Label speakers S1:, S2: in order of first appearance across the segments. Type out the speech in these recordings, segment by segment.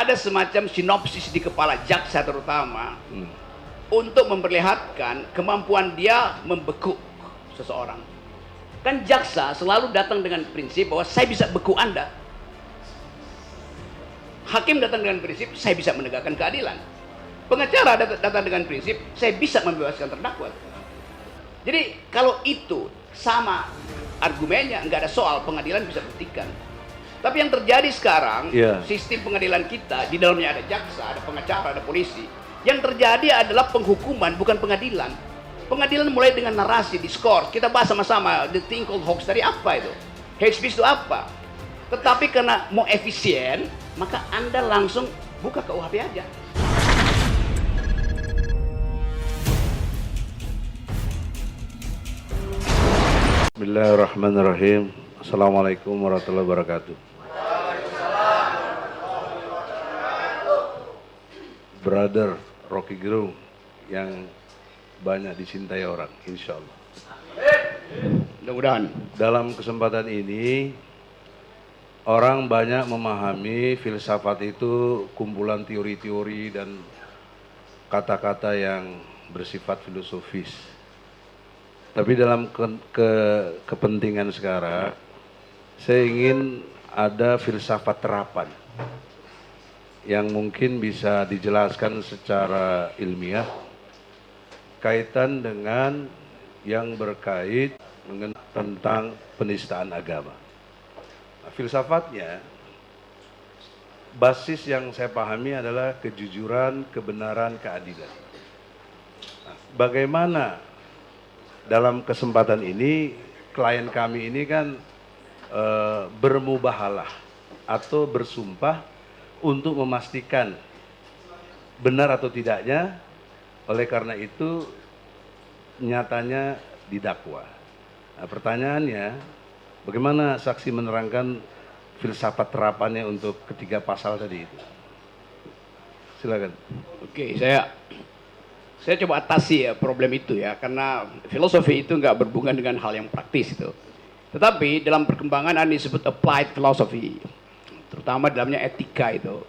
S1: ada semacam sinopsis di kepala jaksa terutama untuk memperlihatkan kemampuan dia membekuk seseorang. Kan jaksa selalu datang dengan prinsip bahwa saya bisa beku Anda. Hakim datang dengan prinsip saya bisa menegakkan keadilan. Pengacara datang dengan prinsip saya bisa membebaskan terdakwa. Jadi kalau itu sama argumennya, nggak ada soal, pengadilan bisa buktikan. Tapi yang terjadi sekarang, sistem pengadilan kita, di dalamnya ada jaksa, ada pengacara, ada polisi. Yang terjadi adalah penghukuman, bukan pengadilan. Pengadilan mulai dengan narasi, diskors. Kita bahas sama-sama, the thing called hoax tadi apa itu? Hate speech itu apa? Tetapi karena mau efisien, maka Anda langsung buka KUHP aja.
S2: Bismillahirrahmanirrahim. Assalamualaikum warahmatullahi wabarakatuh. Brother Rocky Gerung yang banyak dicintai orang, insya Allah.
S1: Mudah-mudahan.
S2: Dalam kesempatan ini, orang banyak memahami filsafat itu kumpulan teori-teori dan kata-kata yang bersifat filosofis. Tapi dalam kepentingan sekarang, saya ingin ada filsafat terapan yang mungkin bisa dijelaskan secara ilmiah kaitan dengan yang berkait tentang penistaan agama. Nah, filsafatnya, basis yang saya pahami adalah kejujuran, kebenaran, keadilan. Nah, bagaimana dalam kesempatan ini klien kami ini kan bermubahalah atau bersumpah untuk memastikan benar atau tidaknya, oleh karena itu nyatanya didakwa. Nah, pertanyaannya, bagaimana saksi menerangkan filsafat terapannya untuk ketiga pasal tadi itu? Silakan.
S1: Oke, saya coba atasi ya problem itu ya, karena filosofi itu nggak berhubungan dengan hal yang praktis itu. Tetapi dalam perkembangan ada disebut applied philosophy, terutama dalamnya etika itu.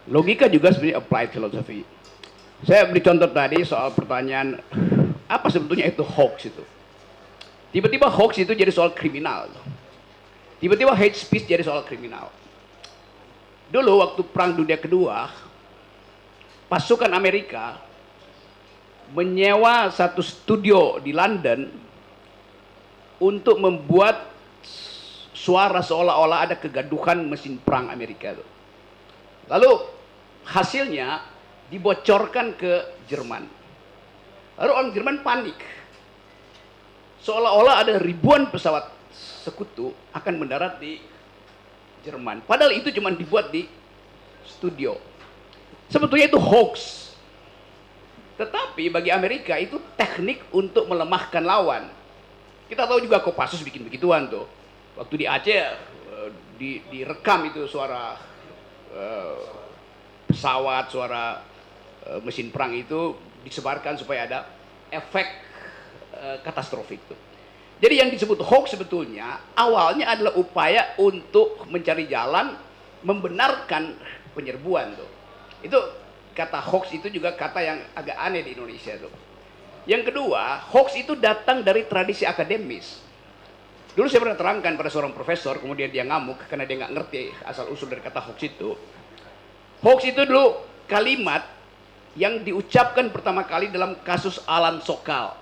S1: Logika juga sebenarnya applied philosophy. Saya beri contoh tadi soal pertanyaan, apa sebetulnya itu hoax itu? Tiba-tiba hoax itu jadi soal kriminal. Tiba-tiba hate speech jadi soal kriminal. Dulu waktu Perang Dunia Kedua, pasukan Amerika menyewa satu studio di London untuk membuat suara seolah-olah ada kegaduhan mesin perang Amerika itu. Lalu hasilnya dibocorkan ke Jerman. Lalu orang Jerman panik. Seolah-olah ada ribuan pesawat sekutu akan mendarat di Jerman. Padahal itu cuma dibuat di studio. Sebetulnya itu hoax. Tetapi bagi Amerika itu teknik untuk melemahkan lawan. Kita tahu juga Kopassus bikin begituan tuh. Waktu di Aceh direkam itu suara pesawat, suara mesin perang itu disebarkan supaya ada efek katastrofik tuh. Jadi yang disebut hoax sebetulnya awalnya adalah upaya untuk mencari jalan membenarkan penyerbuan tuh. Itu kata hoax itu juga kata yang agak aneh di Indonesia tuh. Yang kedua, hoax itu datang dari tradisi akademis. Dulu saya pernah terangkan pada seorang profesor, kemudian dia ngamuk karena dia nggak ngerti asal usul dari kata hoax itu. Hoax itu dulu kalimat yang diucapkan pertama kali dalam kasus Alan Sokal.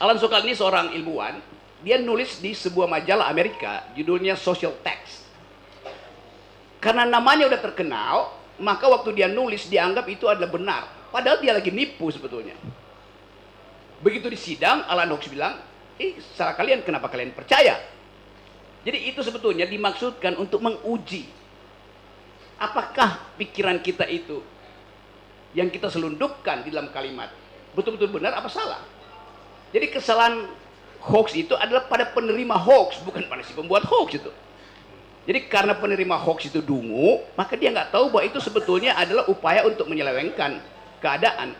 S1: Alan Sokal ini seorang ilmuwan, dia nulis di sebuah majalah Amerika, judulnya Social Text. Karena namanya udah terkenal, maka waktu dia nulis dianggap itu adalah benar. Padahal dia lagi nipu sebetulnya. Begitu di sidang, Alan Hoax bilang, salah kalian, kenapa kalian percaya? Jadi itu sebetulnya dimaksudkan untuk menguji apakah pikiran kita itu yang kita selundupkan di dalam kalimat betul-betul benar apa salah. Jadi kesalahan hoax itu adalah pada penerima hoax, bukan pada si pembuat hoax itu. Jadi karena penerima hoax itu dungu, maka dia nggak tahu bahwa itu sebetulnya adalah upaya untuk menyelewengkan keadaan.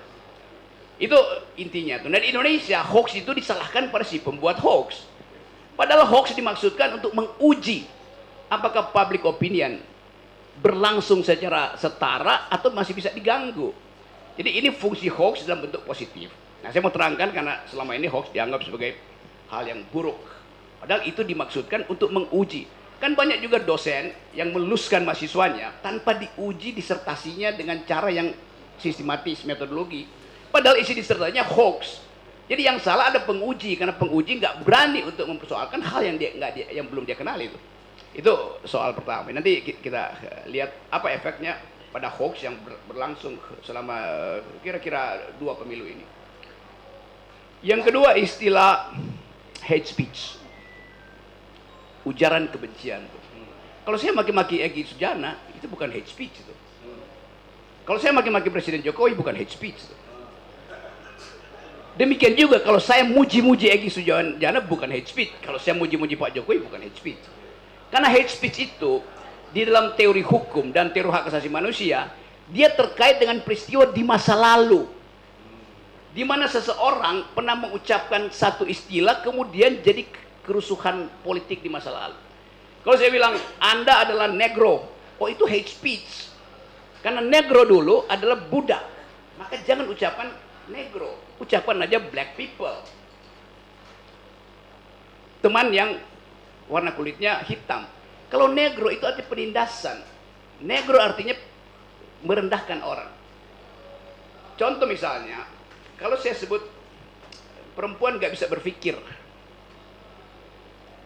S1: Itu intinya tuh. Nah, di Indonesia hoax itu disalahkan pada si pembuat hoax. Padahal hoax dimaksudkan untuk menguji apakah public opinion berlangsung secara setara atau masih bisa diganggu. Jadi ini fungsi hoax dalam bentuk positif. Nah, saya mau terangkan karena selama ini hoax dianggap sebagai hal yang buruk. Padahal itu dimaksudkan untuk menguji. Kan banyak juga dosen yang meluluskan mahasiswanya tanpa diuji disertasinya dengan cara yang sistematis, metodologi. Padahal isi disertasinya hoax. Jadi yang salah ada penguji, karena penguji nggak berani untuk mempersoalkan hal yang yang belum dia kenal itu. Itu soal pertama. Nanti kita lihat apa efeknya pada hoax yang berlangsung selama kira-kira 2 pemilu ini. Yang kedua, istilah hate speech, ujaran kebencian. Kalau saya maki-maki Egy Sujana, itu bukan hate speech itu. Kalau saya maki-maki Presiden Jokowi, bukan hate speech itu. Demikian juga kalau saya muji-muji Egy Sujana, bukan hate speech. Kalau saya muji-muji Pak Jokowi, bukan hate speech. Karena hate speech itu di dalam teori hukum dan teori hak asasi manusia, dia terkait dengan peristiwa di masa lalu, di mana seseorang pernah mengucapkan satu istilah kemudian jadi kerusuhan politik di masa lalu. Kalau saya bilang Anda adalah negro, oh itu hate speech, karena negro dulu adalah budak, maka jangan ucapan negro, ucapan aja black people, teman yang warna kulitnya hitam. Kalau negro itu artinya penindasan. Negro artinya merendahkan orang. Contoh misalnya, kalau saya sebut perempuan nggak bisa berpikir,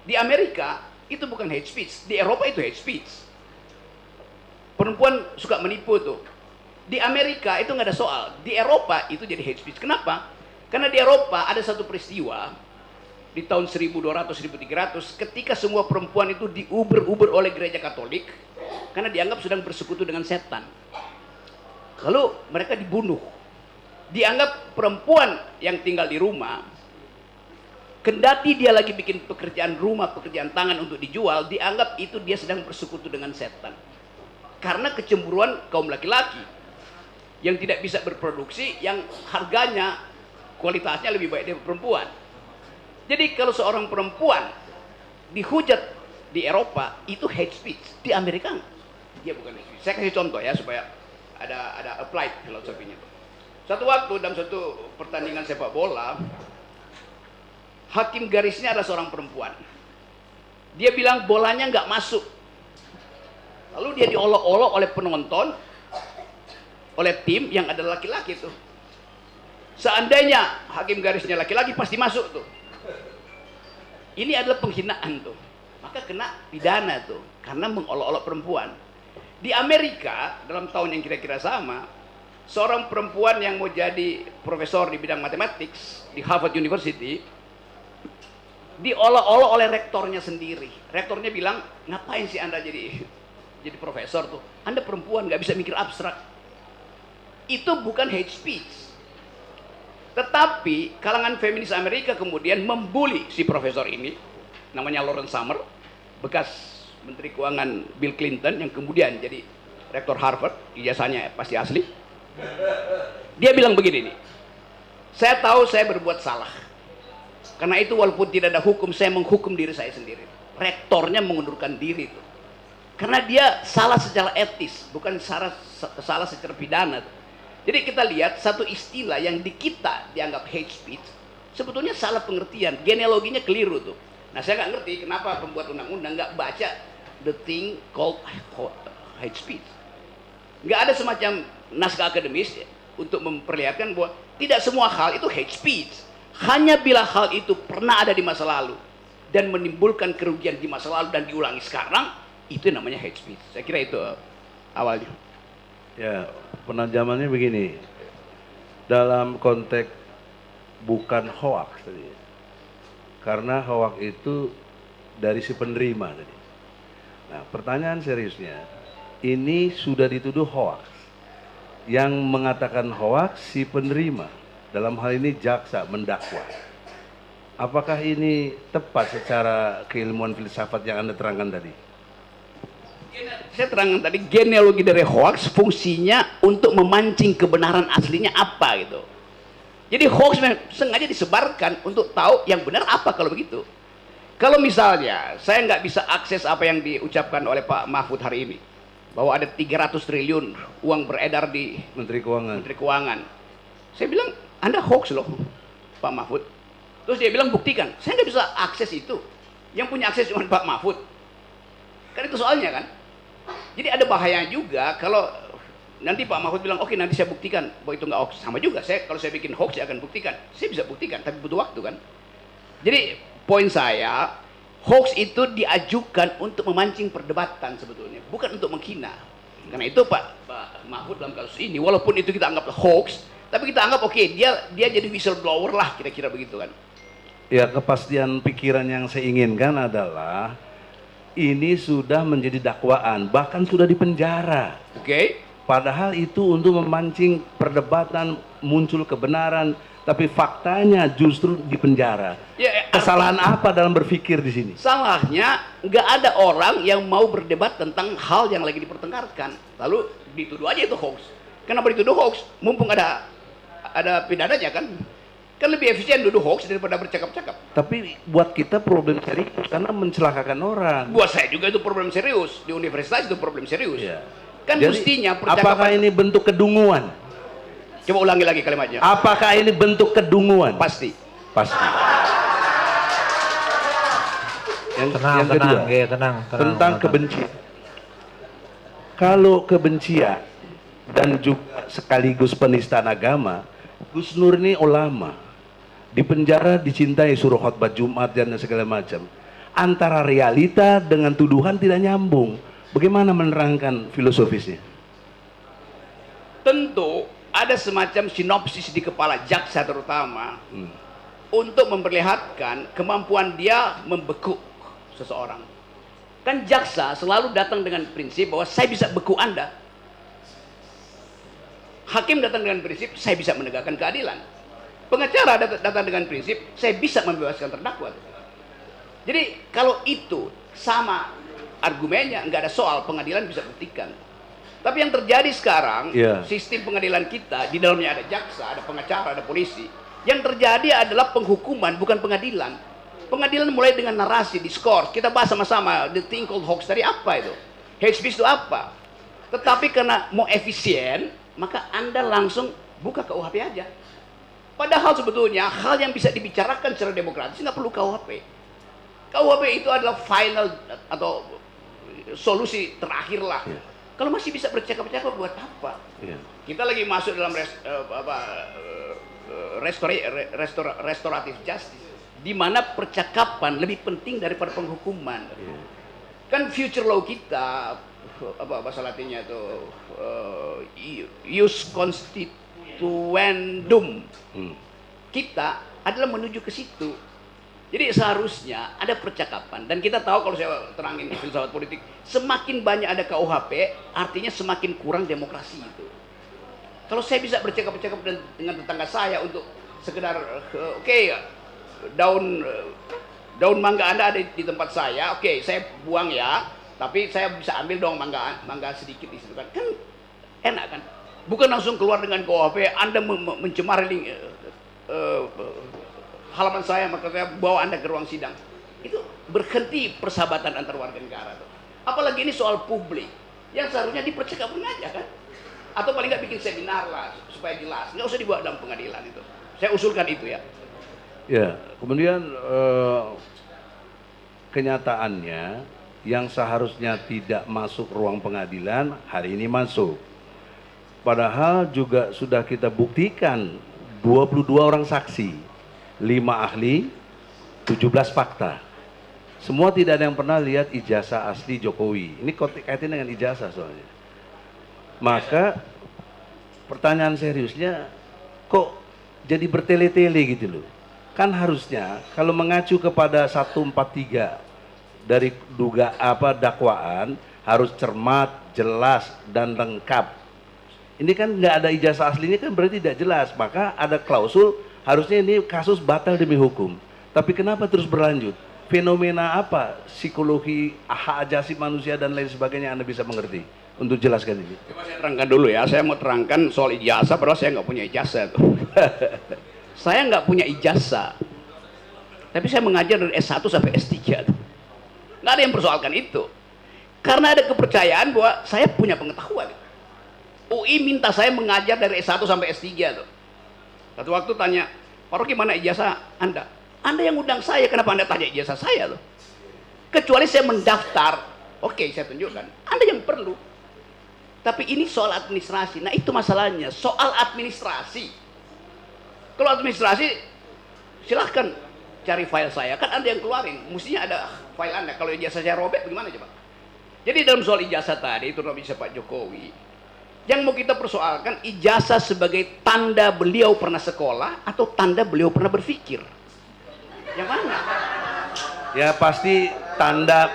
S1: di Amerika itu bukan hate speech, di Eropa itu hate speech. Perempuan suka menipu tuh. Di Amerika itu nggak ada soal, di Eropa itu jadi hate speech. Kenapa? Karena di Eropa ada satu peristiwa di tahun 1200-1300 ketika semua perempuan itu diuber-uber oleh gereja Katolik karena dianggap sedang bersekutu dengan setan. Lalu mereka dibunuh. Dianggap perempuan yang tinggal di rumah, kendati dia lagi bikin pekerjaan rumah, pekerjaan tangan untuk dijual, dianggap itu dia sedang bersekutu dengan setan. Karena kecemburuan kaum laki-laki yang tidak bisa berproduksi, yang harganya, kualitasnya lebih baik dari perempuan. Jadi kalau seorang perempuan dihujat di Eropa itu hate speech, di Amerika dia bukan hate speech. Saya kasih contoh ya supaya ada applied filosofinya. Satu waktu dalam satu pertandingan sepak bola, hakim garisnya adalah seorang perempuan. Dia bilang bolanya nggak masuk. Lalu dia diolok-olok oleh penonton, oleh tim yang ada laki-laki tuh. Seandainya hakim garisnya laki-laki pasti masuk tuh. Ini adalah penghinaan tuh, maka kena pidana tuh karena mengolok-olok perempuan. Di Amerika dalam tahun yang kira-kira sama, seorang perempuan yang mau jadi profesor di bidang matematik di Harvard University diolok-olok oleh rektornya sendiri. Rektornya bilang, ngapain sih Anda jadi profesor tuh? Anda perempuan nggak bisa mikir abstrak. Itu bukan hate speech. Tetapi kalangan feminis Amerika kemudian membuli si profesor ini, namanya Lawrence Summers, bekas Menteri Keuangan Bill Clinton yang kemudian jadi rektor Harvard, ijazahnya pasti asli. Dia bilang begini nih, saya tahu saya berbuat salah, karena itu walaupun tidak ada hukum, saya menghukum diri saya sendiri. Rektornya mengundurkan diri itu, karena dia salah secara etis, bukan salah secara pidana. Jadi kita lihat satu istilah yang di kita dianggap hate speech, sebetulnya salah pengertian, genealoginya keliru tuh. Nah saya nggak ngerti kenapa pembuat undang-undang nggak baca the thing called hate speech. Nggak ada semacam naskah akademis untuk memperlihatkan bahwa tidak semua hal itu hate speech. Hanya bila hal itu pernah ada di masa lalu dan menimbulkan kerugian di masa lalu dan diulangi sekarang, itu namanya hate speech. Saya kira itu awalnya.
S2: Ya, penajamannya begini, dalam konteks bukan hoax tadi, karena hoax itu dari si penerima tadi. Nah, pertanyaan seriusnya, ini sudah dituduh hoax. Yang mengatakan hoax si penerima, dalam hal ini jaksa mendakwa. Apakah ini tepat secara keilmuan filsafat yang Anda terangkan tadi?
S1: Saya terangkan tadi, genealogi dari hoax fungsinya untuk memancing kebenaran aslinya apa gitu. Jadi hoax sengaja disebarkan untuk tahu yang benar apa kalau begitu. Kalau misalnya saya nggak bisa akses apa yang diucapkan oleh Pak Mahfud hari ini, bahwa ada 300 triliun uang beredar di
S2: Menteri Keuangan.
S1: Menteri Keuangan. Saya bilang, Anda hoax loh, Pak Mahfud. Terus dia bilang, buktikan. Saya nggak bisa akses itu. Yang punya akses cuma Pak Mahfud. Kan itu soalnya kan. Jadi ada bahaya juga kalau nanti Pak Mahfud bilang, oke nanti saya buktikan bahwa itu nggak hoax. Sama juga, kalau saya bikin hoax, saya akan buktikan. Saya bisa buktikan, tapi butuh waktu kan. Jadi poin saya, hoax itu diajukan untuk memancing perdebatan sebetulnya, bukan untuk menghina. Karena itu Pak Mahfud dalam kasus ini, walaupun itu kita anggap hoax, tapi kita anggap oke, dia jadi whistleblower lah, kira-kira begitu kan.
S2: Ya, kepastian pikiran yang saya inginkan adalah ini sudah menjadi dakwaan, bahkan sudah dipenjara.
S1: Oke.
S2: Padahal itu untuk memancing perdebatan, muncul kebenaran, tapi faktanya justru dipenjara.
S1: Ya,
S2: Kesalahan apa dalam berpikir di sini?
S1: salahnya nggak ada orang yang mau berdebat tentang hal yang lagi dipertengkarkan, lalu dituduh aja itu hoax. Kenapa dituduh hoax? Mumpung ada pidananya kan? Kan lebih efisien duduk hoax daripada bercakap-cakap.
S2: Tapi buat kita problem serius karena mencelakakan orang.
S1: Buat saya juga itu problem serius. Di universitas itu problem serius.
S2: Ya.
S1: Kan
S2: Jadi,
S1: mestinya
S2: apakah
S1: percakapan.
S2: ini bentuk kedunguan?
S1: Coba ulangi lagi kalimatnya.
S2: Apakah ini bentuk kedunguan?
S1: Pasti.
S2: Pasti. Yang
S3: Tenang,
S2: kedua,
S3: tenang.
S2: tentang kebencian. Kalau kebencian dan juga sekaligus penistaan agama, Gus Nur ini ulama. Di penjara dicintai, suruh khotbah Jumat dan segala macam. Antara realita dengan tuduhan tidak nyambung. Bagaimana menerangkan filosofisnya?
S1: Tentu ada semacam sinopsis di kepala jaksa terutama untuk memperlihatkan kemampuan dia membekuk seseorang. Kan jaksa selalu datang dengan prinsip bahwa saya bisa beku Anda. Hakim datang dengan prinsip saya bisa menegakkan keadilan. Pengacara datang dengan prinsip saya bisa membebaskan terdakwa. Jadi kalau itu sama argumennya, nggak ada soal, pengadilan bisa buktikan. Tapi yang terjadi sekarang, sistem pengadilan kita di dalamnya ada jaksa, ada pengacara, ada polisi. Yang terjadi adalah penghukuman, bukan pengadilan. Pengadilan mulai dengan narasi, diskors. Kita bahas sama-sama the thing called hoax tadi apa itu? Hate speech itu apa? Tetapi karena mau efisien, maka Anda langsung buka KUHP aja. Padahal sebetulnya hal yang bisa dibicarakan secara demokratis nggak perlu KUHP. KUHP itu adalah final atau solusi terakhir lah. Kalau masih bisa bercakap-cakap buat apa? Kita lagi masuk dalam restoratif justice, di mana percakapan lebih penting daripada penghukuman. Kan future law kita, apa bahasa latinnya itu, ius constituendum, kita adalah menuju ke situ. Jadi seharusnya ada percakapan, dan kita tahu kalau saya terangin di filsafat politik, semakin banyak ada KUHP, artinya semakin kurang demokrasi itu. Kalau saya bisa bercakap-cakap dengan tetangga saya untuk sekedar oke, daun mangga Anda ada di tempat saya, oke, saya buang ya, tapi saya bisa ambil dong mangga sedikit di situ kan enak kan? Bukan langsung keluar dengan KUHP, Anda mencemari halaman saya, maka saya bawa Anda ke ruang sidang. Itu berhenti persahabatan antar warga negara tuh. Apalagi ini soal publik yang seharusnya dipercakapkan aja kan, atau paling nggak bikin seminar lah supaya jelas, nggak usah dibawa dalam pengadilan itu. Saya usulkan itu ya.
S2: Ya, kemudian kenyataannya yang seharusnya tidak masuk ruang pengadilan hari ini masuk. Padahal juga sudah kita buktikan 22 orang saksi, 5 ahli, 17 fakta. Semua tidak ada yang pernah lihat ijazah asli Jokowi. Ini kaitan dengan ijazah soalnya. Maka pertanyaan seriusnya, kok jadi bertele-tele gitu loh. Kan harusnya kalau mengacu kepada 143 dari dakwaan harus cermat, jelas dan lengkap. Ini kan nggak ada ijazah aslinya kan berarti tidak jelas. Maka ada klausul harusnya ini kasus batal demi hukum. Tapi kenapa terus berlanjut? Fenomena apa? Psikologi, hak asasi manusia dan lain sebagainya Anda bisa mengerti? Untuk jelaskan ini.
S1: Coba saya terangkan dulu ya. Saya mau terangkan soal ijazah, padahal saya nggak punya ijazah tuh. Saya nggak punya ijazah. Tapi saya mengajar dari S1 sampai S3 tuh. Nggak ada yang persoalkan itu. Karena ada kepercayaan bahwa saya punya pengetahuan. UI minta saya mengajar dari S1 sampai S3 tuh. Satu waktu tanya, Pak Rocky mana ijazah Anda? Anda yang undang saya, kenapa Anda tanya ijazah saya tuh? Kecuali saya mendaftar, oke saya tunjukkan. Anda yang perlu. Tapi ini soal administrasi. Nah itu masalahnya, soal administrasi. Kalau administrasi, silahkan cari file saya. Kan Anda yang keluarin, mestinya ada file Anda. Kalau ijazah saya robek, bagaimana coba? Jadi dalam soal ijazah tadi, itu bisa Pak Jokowi, yang mau kita persoalkan ijazah sebagai tanda beliau pernah sekolah atau tanda beliau pernah berpikir? Yang mana?
S2: Ya pasti tanda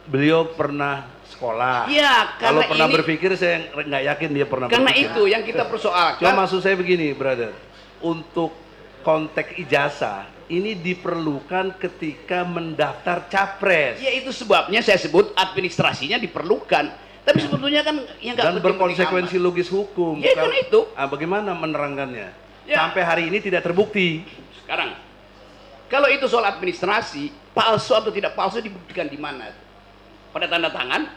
S2: beliau pernah sekolah.
S1: Iya,
S2: kalau
S1: karena
S2: pernah
S1: ini,
S2: berpikir saya nggak yakin dia pernah
S1: karena
S2: berpikir.
S1: itu yang kita persoalkan.
S2: Cuma maksud saya begini, brother. Untuk konteks ijazah ini diperlukan ketika mendaftar capres.
S1: Ya itu sebabnya saya sebut administrasinya diperlukan. Tapi sebetulnya kan yang nggak
S2: Dan berkonsekuensi logis hukum.
S1: Ya kan itu.
S2: Bagaimana menerangkannya?
S1: Ya.
S2: Sampai hari ini tidak terbukti.
S1: Sekarang, kalau itu soal administrasi, palsu atau tidak palsu dibuktikan di mana? Pada tanda tangan,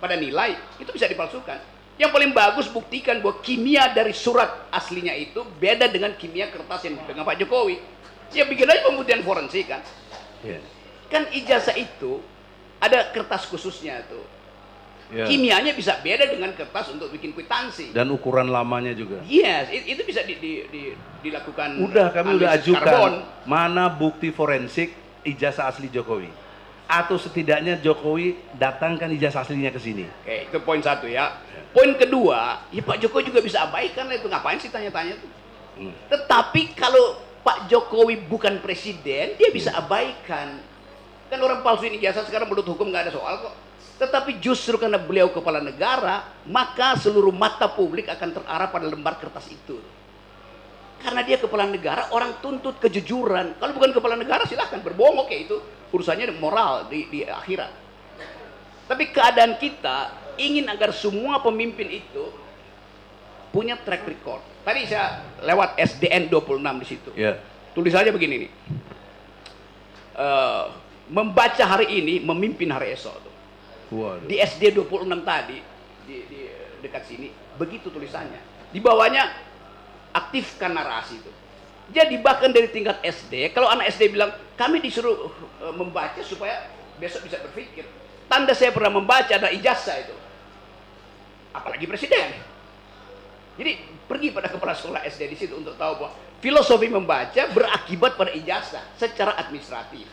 S1: pada nilai, itu bisa dipalsukan. Yang paling bagus buktikan bahwa kimia dari surat aslinya itu beda dengan kimia kertas yang dipegang Pak Jokowi. Ya bikin aja pembuktian forensik kan.
S2: Yeah.
S1: Kan ijazah itu ada kertas khususnya tuh.
S2: Yeah.
S1: Kimianya bisa beda dengan kertas untuk bikin kwitansi.
S2: Dan ukuran lamanya juga.
S1: Yes, itu bisa dilakukan.
S2: Udah, kami udah
S1: analisis
S2: ajukan.
S1: karbon.
S2: Mana bukti forensik ijazah asli Jokowi? Atau setidaknya Jokowi datangkan ijazah aslinya ke sini.
S1: Oke, itu poin satu ya. Poin kedua, ya Pak Jokowi juga bisa abaikan lah itu. Ngapain sih tanya-tanya tuh? Tetapi kalau Pak Jokowi bukan presiden, dia bisa abaikan. Kan orang palsuin ijazah sekarang menurut hukum nggak ada soal kok. Tetapi justru karena beliau kepala negara, maka seluruh mata publik akan terarah pada lembar kertas itu. Karena dia kepala negara, orang tuntut kejujuran. Kalau bukan kepala negara silahkan berbohong, oke itu urusannya moral di akhirat. Tapi keadaan kita ingin agar semua pemimpin itu punya track record. Tadi saya lewat SDN 26 di situ.
S2: Ya.
S1: Tulis aja begini nih. Membaca hari ini, memimpin hari esok.
S2: Waduh.
S1: Di SD 26 tadi, di dekat sini, begitu tulisannya. Di bawahnya, aktifkan narasi itu. Jadi bahkan dari tingkat SD, kalau anak SD bilang, kami disuruh membaca supaya besok bisa berpikir. Tanda saya pernah membaca ada ijazah itu. Apalagi presiden. Jadi pergi pada kepala sekolah SD di situ untuk tahu bahwa filosofi membaca berakibat pada ijazah secara administratif.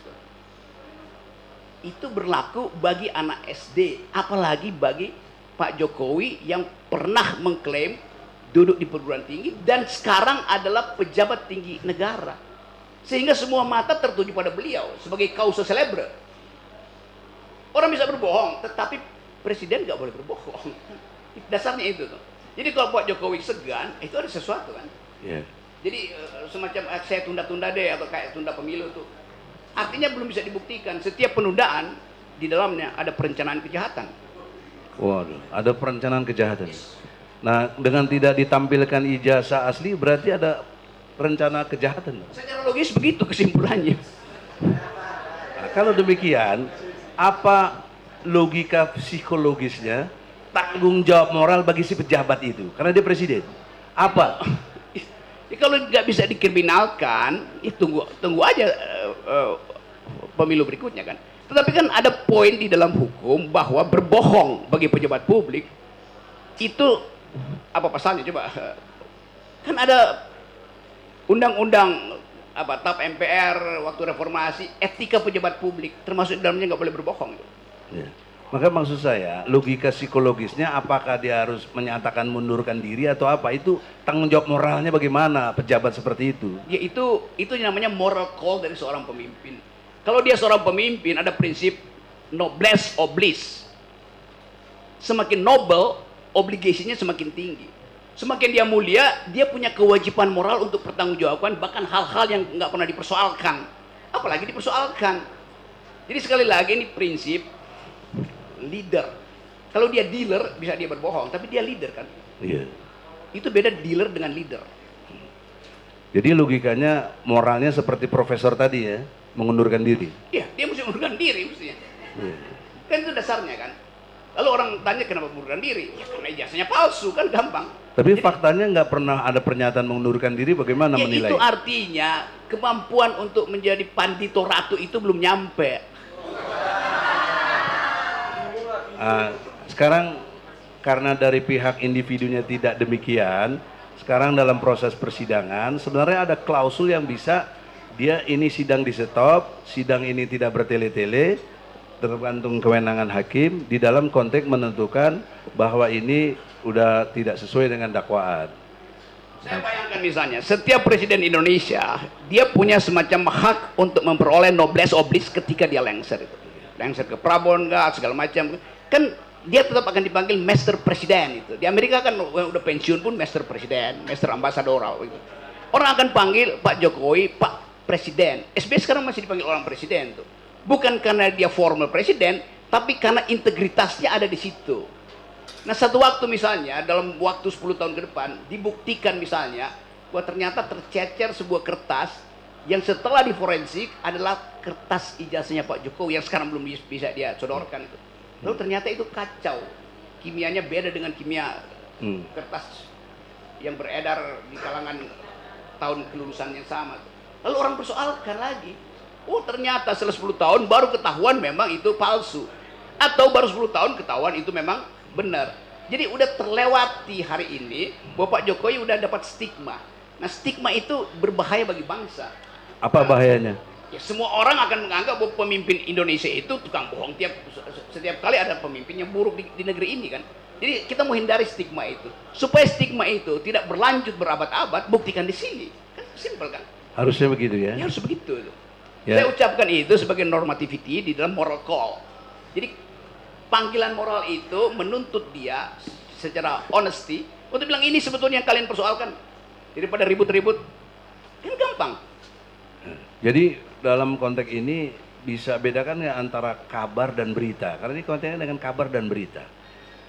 S1: Itu berlaku bagi anak SD, apalagi bagi Pak Jokowi yang pernah mengklaim duduk di perguruan tinggi dan sekarang adalah pejabat tinggi negara. Sehingga semua mata tertuju pada beliau sebagai causa celebre. Orang bisa berbohong, tetapi presiden nggak boleh berbohong. Dasarnya itu tuh. Jadi kalau Pak Jokowi segan, itu ada sesuatu kan.
S2: Yeah.
S1: Jadi semacam saya tunda-tunda deh atau kayak tunda pemilu tuh. Artinya belum bisa dibuktikan. Setiap penundaan di dalamnya ada perencanaan kejahatan.
S2: Waduh, ada perencanaan kejahatan. Nah, dengan tidak ditampilkan ijazah asli berarti ada rencana kejahatan.
S1: Secara logis begitu kesimpulannya.
S2: Nah, kalau demikian, apa logika psikologisnya tanggung jawab moral bagi si pejabat itu? Karena dia presiden. Apa?
S1: Ya, kalau nggak bisa dikriminalkan, ya tunggu aja pemilu berikutnya kan. Tetapi kan ada poin di dalam hukum bahwa berbohong bagi pejabat publik itu apa pasalnya coba? Kan ada undang-undang apa TAP MPR waktu reformasi, etika pejabat publik termasuk di dalamnya nggak boleh berbohong.
S2: Ya. Maka maksud saya logika psikologisnya apakah dia harus menyatakan mundurkan diri atau apa, itu tanggung jawab moralnya bagaimana pejabat seperti itu?
S1: Ya itu namanya moral call dari seorang pemimpin. Kalau dia seorang pemimpin ada prinsip noblesse oblige. Semakin noble, obligasinya semakin tinggi. Semakin dia mulia, dia punya kewajiban moral untuk pertanggungjawaban bahkan hal-hal yang nggak pernah dipersoalkan, apalagi dipersoalkan. Jadi sekali lagi ini prinsip leader. Kalau dia dealer bisa dia berbohong, tapi dia leader kan.
S2: Iya.
S1: Itu beda dealer dengan leader.
S2: Jadi logikanya moralnya seperti profesor tadi ya, mengundurkan diri.
S1: Iya, dia mesti mengundurkan diri mestinya.
S2: Iya.
S1: Kan itu dasarnya kan. Lalu orang tanya kenapa mengundurkan diri? Ya karena ijazahnya palsu, kan gampang.
S2: Tapi faktanya nggak pernah ada pernyataan mengundurkan diri, bagaimana
S1: Ya
S2: menilai?
S1: itu artinya kemampuan untuk menjadi pandito ratu itu belum nyampe.
S2: Sekarang karena dari pihak individunya tidak demikian, sekarang dalam proses persidangan sebenarnya ada klausul yang bisa dia ini sidang di stop, sidang ini tidak bertele-tele, tergantung kewenangan hakim di dalam konteks menentukan bahwa ini udah tidak sesuai dengan dakwaan.
S1: Saya bayangkan misalnya, setiap presiden Indonesia, dia punya semacam hak untuk memperoleh noblesse oblige ketika dia lengser itu. Lengser ke Prabon, segala macam. Kan dia tetap akan dipanggil Master Presiden itu. Di Amerika kan udah pensiun pun Master Presiden, Master Ambassador gitu. Orang akan panggil Pak Jokowi, Pak Presiden. SBY sekarang masih dipanggil orang presiden tuh. Bukan karena dia formal presiden, tapi karena integritasnya ada di situ. Nah satu waktu misalnya dalam waktu 10 tahun ke depan dibuktikan misalnya bahwa ternyata tercecer sebuah kertas yang setelah diforensik adalah kertas ijazahnya Pak Jokowi yang sekarang belum bisa dia sodorkan itu. Lalu ternyata itu kacau, kimianya beda dengan kimia kertas yang beredar di kalangan tahun kelulusan yang sama. Lalu orang persoalkan lagi, oh ternyata setelah 10 tahun baru ketahuan memang itu palsu, atau baru 10 tahun ketahuan itu memang benar. Jadi udah terlewati hari ini bahwa Pak Jokowi udah dapat stigma. Nah stigma itu berbahaya bagi bangsa.
S2: Apa bahayanya?
S1: Ya, semua orang akan menganggap bahwa pemimpin Indonesia itu tukang bohong. Setiap kali ada pemimpin yang buruk di negeri ini kan. Jadi kita mau hindari stigma itu. Supaya stigma itu tidak berlanjut berabad-abad, buktikan di sini. Kan simpel kan?
S2: Harusnya begitu ya?
S1: Ya harus begitu.
S2: Ya.
S1: Saya ucapkan itu sebagai normativity di dalam moral call. Jadi panggilan moral itu menuntut dia secara honesty untuk bilang ini sebetulnya yang kalian persoalkan, daripada ribut-ribut kan gampang.
S2: Jadi dalam konteks ini bisa bedakan ya antara kabar dan berita, karena ini konteksnya dengan kabar dan berita,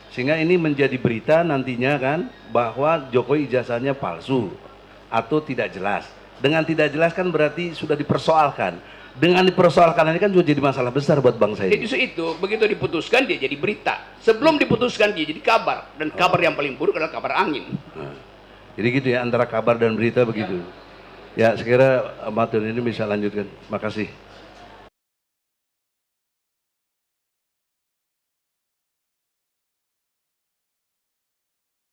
S2: sehingga ini menjadi berita nantinya kan bahwa Jokowi ijazahnya palsu atau tidak jelas. Dengan tidak jelas kan berarti sudah dipersoalkan. Dengan dipersoalkan ini kan juga jadi masalah besar buat bangsa
S1: Jadi
S2: ini.
S1: itu begitu diputuskan dia jadi berita. Sebelum diputuskan dia jadi kabar, dan kabar yang paling buruk adalah kabar angin.
S2: Nah, jadi gitu ya antara kabar dan berita begitu. Ya, sekira Ahmad ini bisa lanjutkan. Makasih.